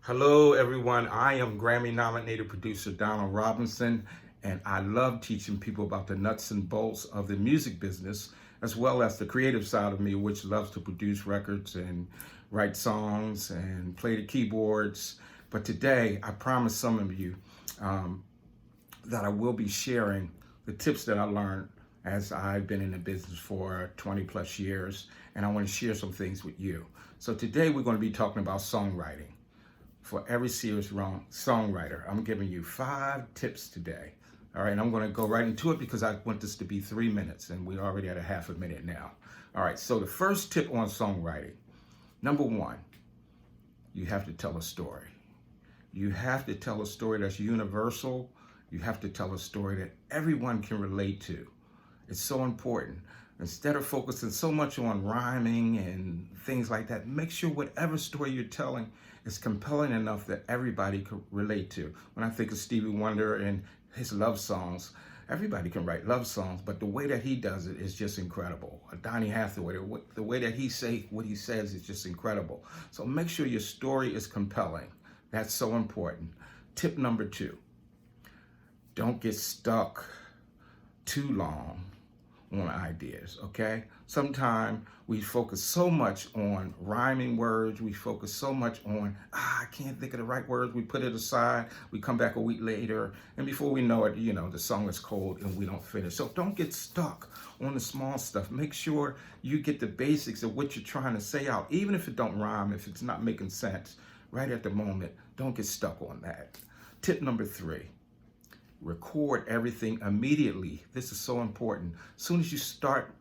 Hello, everyone. I am Grammy-nominated producer Donald Robinson, and I love teaching people about the nuts and bolts of the music business, as well as the creative side of me, which loves to produce records and write songs and play the keyboards. But today, I promise some of you that I will be sharing the tips that I learned as I've been in the business for 20 plus years, and I want to share some things with you. So today, we're going to be talking about songwriting. For every serious songwriter, I'm giving you 5 tips today. All right, and I'm going to go right into it because I want this to be 3 minutes, and we're already at a half a minute now. All right, so the first tip on songwriting, number 1, you have to tell a story. You have to tell a story that's universal. You have to tell a story that everyone can relate to. It's so important. Instead of focusing so much on rhyming and things like that, make sure whatever story you're telling is compelling enough that everybody can relate to. When I think of Stevie Wonder and his love songs, everybody can write love songs, but the way that he does it is just incredible. Donny Hathaway, the way that he says what he says is just incredible. So make sure your story is compelling. That's so important. Tip number 2, don't get stuck too long on ideas, okay? Sometimes we focus so much on rhyming words, we focus so much on, I can't think of the right words, we put it aside, we come back a week later, and before we know it, the song is cold and we don't finish. So don't get stuck on the small stuff. Make sure you get the basics of what you're trying to say out, even if it don't rhyme, if it's not making sense, right at the moment, don't get stuck on that. Tip number 3, record everything immediately. This is so important. As soon as you start,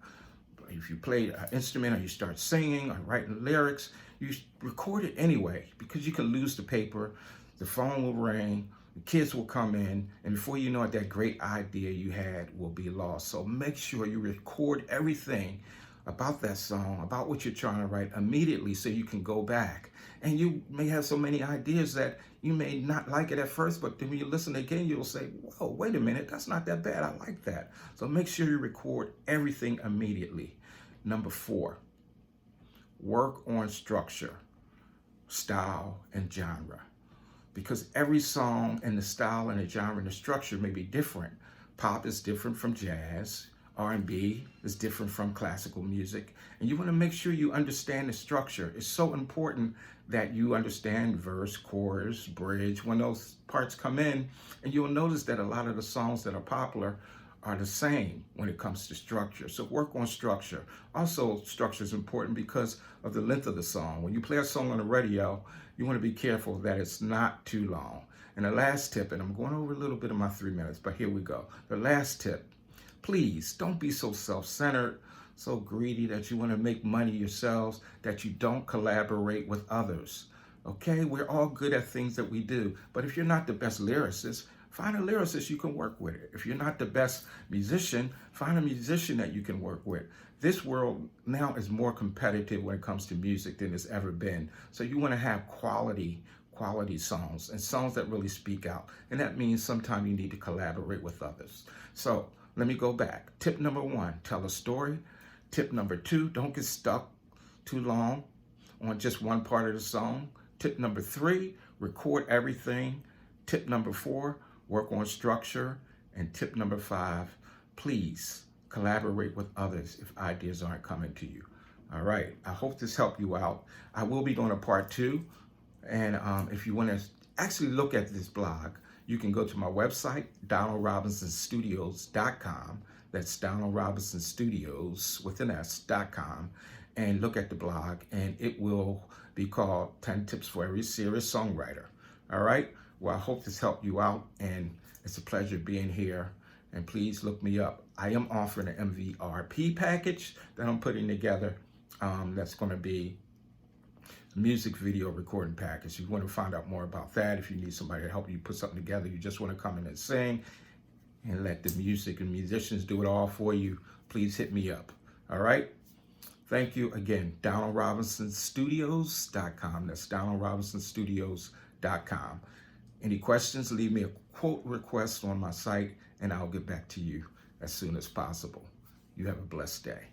if you play an instrument or you start singing or writing lyrics, you record it anyway, because you can lose the paper, the phone will ring, the kids will come in, and before you know it, that great idea you had will be lost. So make sure you record everything about that song, about what you're trying to write immediately, so you can go back. And you may have so many ideas that you may not like it at first, but then when you listen again, you'll say, whoa, wait a minute, that's not that bad, I like that. So make sure you record everything immediately. Number 4, work on structure, style, and genre. Because every song and the style and the genre and the structure may be different. Pop is different from jazz. R&B is different from classical music, and you want to make sure you understand the structure. It's so important that you understand verse, chorus, bridge, when those parts come in, and you'll notice that a lot of the songs that are popular are the same when it comes to structure. So work on structure. Also, structure is important because of the length of the song. When you play a song on the radio, you want to be careful that it's not too long. And the last tip, and I'm going over a little bit of my 3 minutes, but here we go. The last tip, please don't be so self-centered, so greedy that you want to make money yourselves, that you don't collaborate with others. Okay, we're all good at things that we do, but if you're not the best lyricist, find a lyricist you can work with. If you're not the best musician, find a musician that you can work with. This world now is more competitive when it comes to music than it's ever been. So you want to have quality songs and songs that really speak out. And that means sometimes you need to collaborate with others. So let me go back. Tip number 1, tell a story. Tip number 2, don't get stuck too long on just one part of the song. Tip number 3, record everything. Tip number 4, work on structure. And tip number 5, please collaborate with others if ideas aren't coming to you. All right, I hope this helped you out. I will be doing a part 2. And if you want to actually look at this blog, you can go to my website, DonaldRobinsonStudios.com. That's DonaldRobinsonStudios with an S.com, and look at the blog, and it will be called 10 Tips for Every Serious Songwriter. All right? Well, I hope this helped you out, and it's a pleasure being here. And please look me up. I am offering an MVRP package that I'm putting together. That's going to be music video recording package. If you want to find out more about that, if you need somebody to help you put something together, you just want to come in and sing and let the music and musicians do it all for you, please hit me up. All right? Thank you again. DonaldRobinsonStudios.com. That's DonaldRobinsonStudios.com. Any questions, leave me a quote request on my site and I'll get back to you as soon as possible. You have a blessed day.